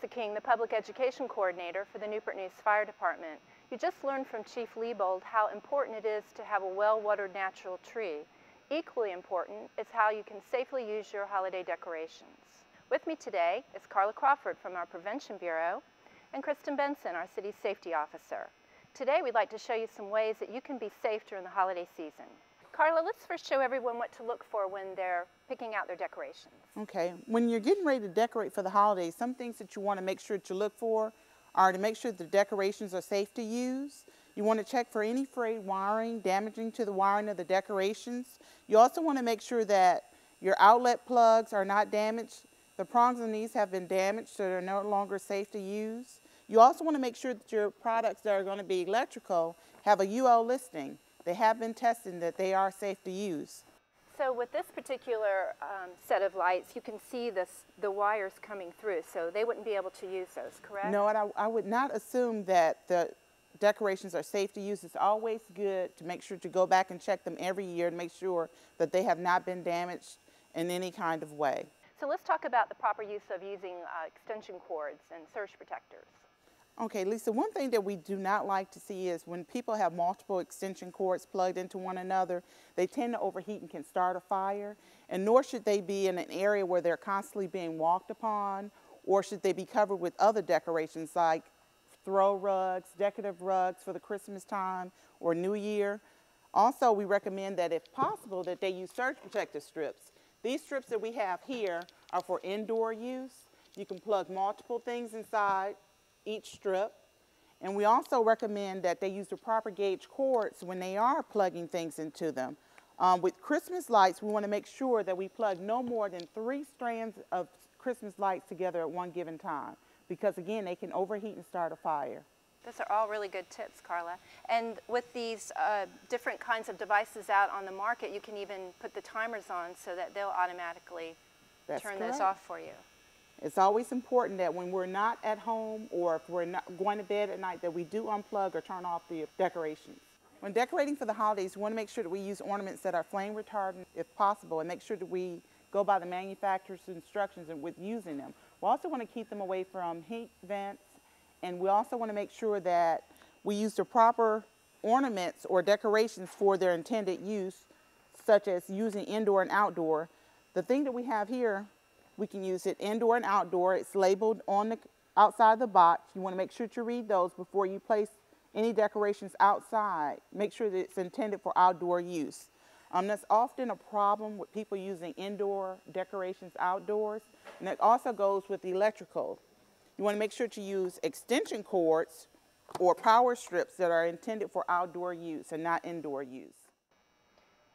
King, the Public Education Coordinator for the Newport News Fire Department. You just learned from Chief Liebold how important it is to have a well-watered natural tree. Equally important is how you can safely use your holiday decorations. With me today is Carla Crawford from our Prevention Bureau and Kristin Benson, our City Safety Officer. Today we'd like to show you some ways that you can be safe during the holiday season. Carla, let's first show everyone what to look for when they're picking out their decorations. Okay, when you're getting ready to decorate for the holidays, some things that you want to make sure to look for are to make sure the decorations are safe to use. You want to check for any frayed wiring, damaging to the wiring of the decorations. You also want to make sure that your outlet plugs are not damaged. The prongs on these have been damaged, so they're no longer safe to use. You also want to make sure that your products that are going to be electrical have a UL listing. They have been tested that they are safe to use. So with this particular set of lights, you can see the wires coming through, so they wouldn't be able to use those, correct? No, and I would not assume that the decorations are safe to use. It's always good to make sure to go back and check them every year to make sure that they have not been damaged in any kind of way. So let's talk about the proper use of using extension cords and surge protectors. Okay, Lisa, one thing that we do not like to see is when people have multiple extension cords plugged into one another, they tend to overheat and can start a fire. And nor should they be in an area where they're constantly being walked upon, or should they be covered with other decorations like throw rugs, decorative rugs for the Christmas time or New Year. Also, we recommend that if possible that they use surge protective strips. These strips that we have here are for indoor use. You can plug multiple things inside each strip. And we also recommend that they use the proper gauge cords when they are plugging things into them. With Christmas lights, we want to make sure that we plug no more than 3 strands of Christmas lights together at one given time, because again, they can overheat and start a fire. Those are all really good tips, Carla. And with these different kinds of devices out on the market, you can even put the timers on so that they'll automatically turn those off for you. It's always important that when we're not at home or if we're not going to bed at night that we do unplug or turn off the decorations. When decorating for the holidays, we want to make sure that we use ornaments that are flame retardant if possible, and make sure that we go by the manufacturer's instructions with using them. We also want to keep them away from heat vents, and we also want to make sure that we use the proper ornaments or decorations for their intended use, such as using indoor and outdoor. The thing that we have here, we can use it indoor and outdoor. It's labeled on the outside of the box. You want to make sure to read those before you place any decorations outside. Make sure that it's intended for outdoor use. That's often a problem with people using indoor decorations outdoors, and it also goes with the electrical. You want to make sure to use extension cords or power strips that are intended for outdoor use and not indoor use.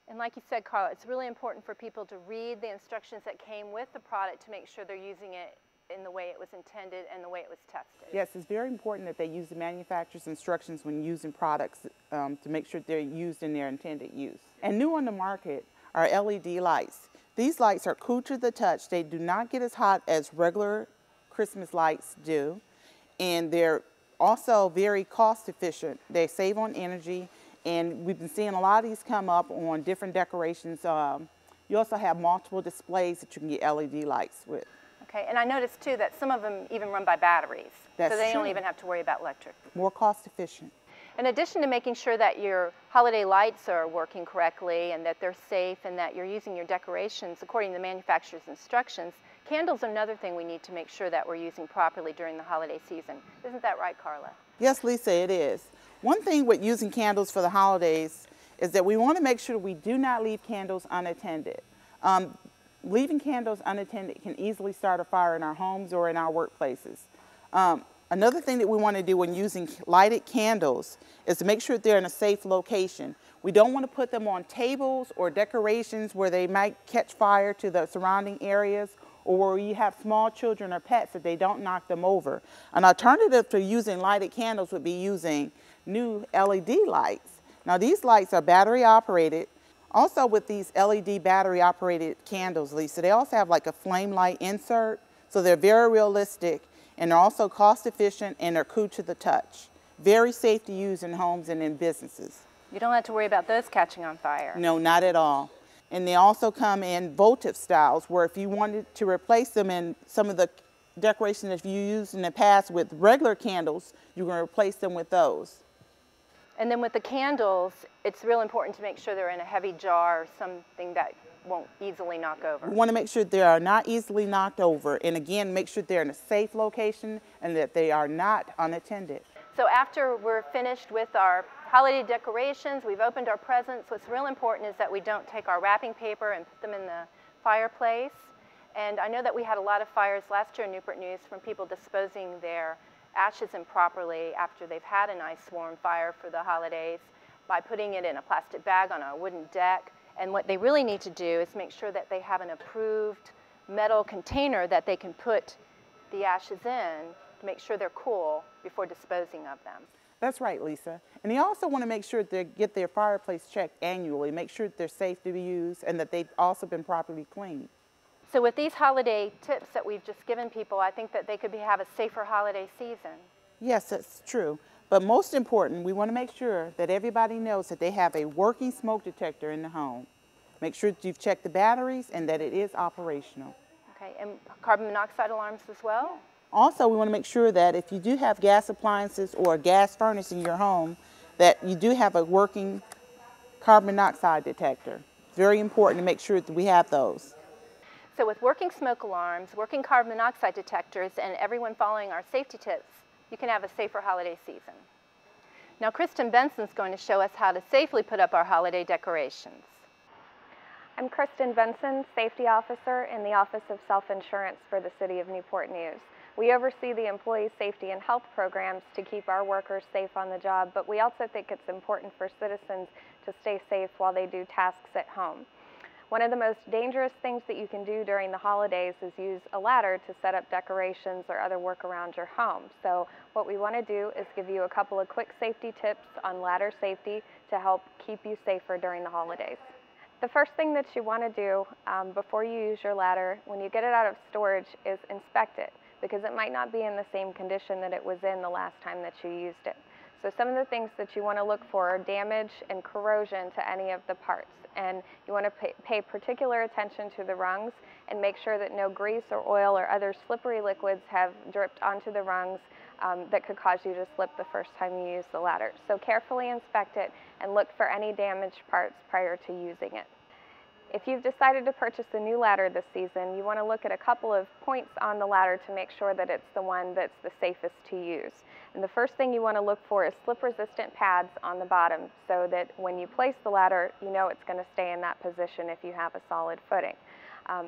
And like you said, Carla, it's really important for people to read the instructions that came with the product to make sure they're using it in the way it was intended and the way it was tested. Yes, it's very important that they use the manufacturer's instructions when using products to make sure they're used in their intended use. And new on the market are LED lights. These lights are cool to the touch. They do not get as hot as regular Christmas lights do, and they're also very cost efficient. They save on energy. And we've been seeing a lot of these come up on different decorations. You also have multiple displays that you can get LED lights with. Okay, and I noticed too that some of them even run by batteries. That's so they don't even have to worry about electric. More cost efficient. In addition to making sure that your holiday lights are working correctly and that they're safe and that you're using your decorations according to the manufacturer's instructions, candles are another thing we need to make sure that we're using properly during the holiday season. Isn't that right, Carla? Yes, Lisa, it is. One thing with using candles for the holidays is that we want to make sure we do not leave candles unattended. Leaving candles unattended can easily start a fire in our homes or in our workplaces. Another thing that we want to do when using lighted candles is to make sure they're in a safe location. We don't want to put them on tables or decorations where they might catch fire to the surrounding areas, or where you have small children or pets that they don't knock them over. An alternative to using lighted candles would be using new LED lights. Now these lights are battery operated. Also with these LED battery operated candles, Lisa, they also have like a flame light insert, so they're very realistic and they're also cost efficient and they're cool to the touch. Very safe to use in homes and in businesses. You don't have to worry about those catching on fire. No, not at all. And they also come in votive styles, where if you wanted to replace them in some of the decorations that you used in the past with regular candles, you're going to replace them with those. And then with the candles, it's real important to make sure they're in a heavy jar or something that won't easily knock over. We want to make sure they are not easily knocked over, and again, make sure they're in a safe location and that they are not unattended. So after we're finished with our holiday decorations, we've opened our presents, what's real important is that we don't take our wrapping paper and put them in the fireplace. And I know that we had a lot of fires last year in Newport News from people disposing their ashes improperly after they've had a nice warm fire for the holidays by putting it in a plastic bag on a wooden deck. And what they really need to do is make sure that they have an approved metal container that they can put the ashes in to make sure they're cool before disposing of them. That's right, Lisa. And they also want to make sure they get their fireplace checked annually, make sure that they're safe to be used and that they've also been properly cleaned. So with these holiday tips that we've just given people, I think that they could have a safer holiday season. Yes, that's true. But most important, we want to make sure that everybody knows that they have a working smoke detector in the home. Make sure that you've checked the batteries and that it is operational. Okay, and carbon monoxide alarms as well? Also, we want to make sure that if you do have gas appliances or a gas furnace in your home, that you do have a working carbon monoxide detector. It's very important to make sure that we have those. So with working smoke alarms, working carbon monoxide detectors, and everyone following our safety tips, you can have a safer holiday season. Now Kristin Benson's going to show us how to safely put up our holiday decorations. I'm Kristin Benson, Safety Officer in the Office of Self-Insurance for the City of Newport News. We oversee the employee safety and health programs to keep our workers safe on the job, but we also think it's important for citizens to stay safe while they do tasks at home. One of the most dangerous things that you can do during the holidays is use a ladder to set up decorations or other work around your home. So what we want to do is give you a couple of quick safety tips on ladder safety to help keep you safer during the holidays. The first thing that you want to do before you use your ladder when you get it out of storage is inspect it, because it might not be in the same condition that it was in the last time that you used it. So some of the things that you want to look for are damage and corrosion to any of the parts. And you want to pay particular attention to the rungs and make sure that no grease or oil or other slippery liquids have dripped onto the rungs that could cause you to slip the first time you use the ladder. So carefully inspect it and look for any damaged parts prior to using it. If you've decided to purchase a new ladder this season, you want to look at a couple of points on the ladder to make sure that it's the one that's the safest to use. And the first thing you want to look for is slip-resistant pads on the bottom so that when you place the ladder, you know it's going to stay in that position if you have a solid footing.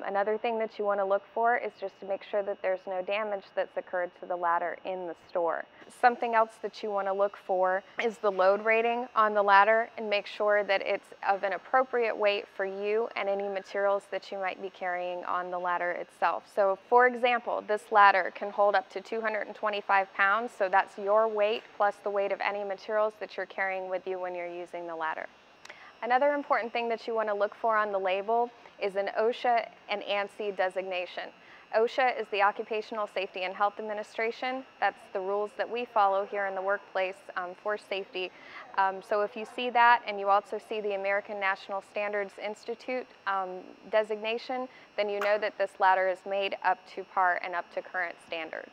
Another thing that you want to look for is just to make sure that there's no damage that's occurred to the ladder in the store. Something else that you want to look for is the load rating on the ladder and make sure that it's of an appropriate weight for you and any materials that you might be carrying on the ladder itself. So for example, this ladder can hold up to 225 pounds, so that's your weight plus the weight of any materials that you're carrying with you when you're using the ladder. Another important thing that you want to look for on the label is an OSHA and ANSI designation. OSHA is the Occupational Safety and Health Administration. That's the rules that we follow here in the workplace for safety. So if you see that and you also see the American National Standards Institute designation, then you know that this ladder is made up to par and up to current standards.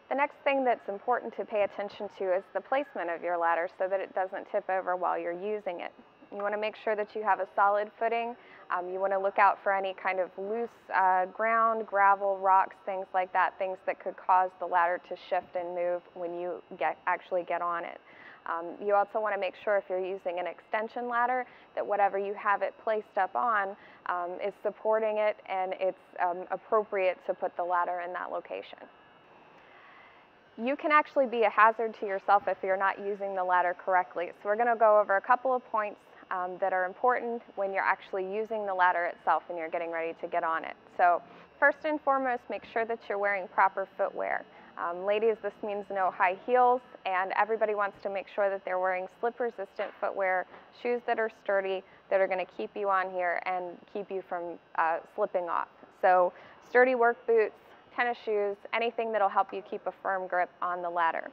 The next thing that's important to pay attention to is the placement of your ladder so that it doesn't tip over while you're using it. You want to make sure that you have a solid footing. You want to look out for any kind of loose ground, gravel, rocks, things like that, things that could cause the ladder to shift and move when you actually get on it. You also want to make sure if you're using an extension ladder that whatever you have it placed up on is supporting it and it's appropriate to put the ladder in that location. You can actually be a hazard to yourself if you're not using the ladder correctly. So we're going to go over a couple of points that are important when you're actually using the ladder itself and you're getting ready to get on it. So first and foremost, make sure that you're wearing proper footwear. Ladies, this means no high heels, and everybody wants to make sure that they're wearing slip-resistant footwear, shoes that are sturdy, that are going to keep you on here and keep you from slipping off. So sturdy work boots, tennis shoes, anything that'll help you keep a firm grip on the ladder.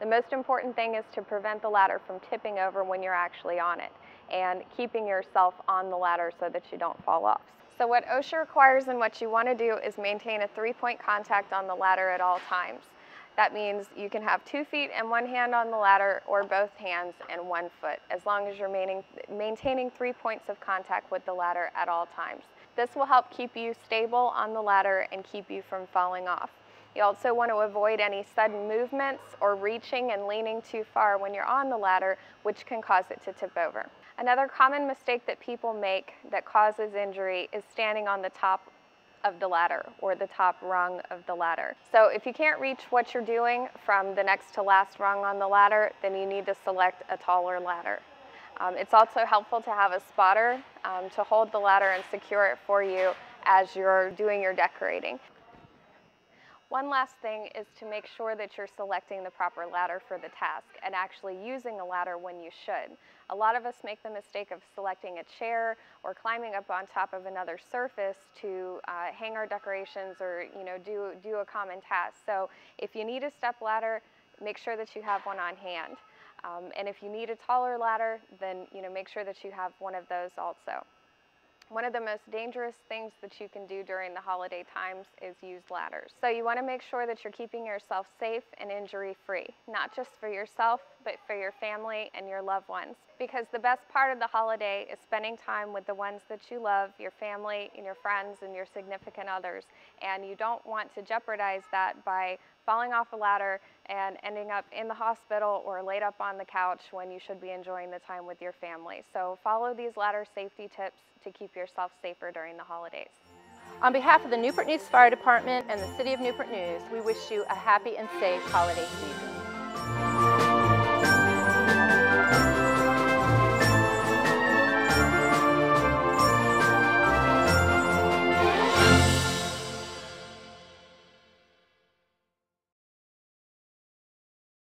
The most important thing is to prevent the ladder from tipping over when you're actually on it and keeping yourself on the ladder so that you don't fall off. So what OSHA requires and what you want to do is maintain a 3-point contact on the ladder at all times. That means you can have 2 feet and 1 hand on the ladder or both hands and 1 foot, as long as you're maintaining 3 points of contact with the ladder at all times. This will help keep you stable on the ladder and keep you from falling off. You also want to avoid any sudden movements or reaching and leaning too far when you're on the ladder, which can cause it to tip over. Another common mistake that people make that causes injury is standing on the top of the ladder or the top rung of the ladder. So if you can't reach what you're doing from the next to last rung on the ladder, then you need to select a taller ladder. It's also helpful to have a spotter to hold the ladder and secure it for you as you're doing your decorating. One last thing is to make sure that you're selecting the proper ladder for the task and actually using a ladder when you should. A lot of us make the mistake of selecting a chair or climbing up on top of another surface to hang our decorations or do a common task. So if you need a step ladder, make sure that you have one on hand. And if you need a taller ladder, then make sure that you have one of those also. One of the most dangerous things that you can do during the holiday times is use ladders. So you want to make sure that you're keeping yourself safe and injury-free, not just for yourself, but for your family and your loved ones. Because the best part of the holiday is spending time with the ones that you love, your family and your friends and your significant others. And you don't want to jeopardize that by falling off a ladder and ending up in the hospital or laid up on the couch when you should be enjoying the time with your family. So follow these ladder safety tips to keep yourself safer during the holidays. On behalf of the Newport News Fire Department and the City of Newport News, we wish you a happy and safe holiday season.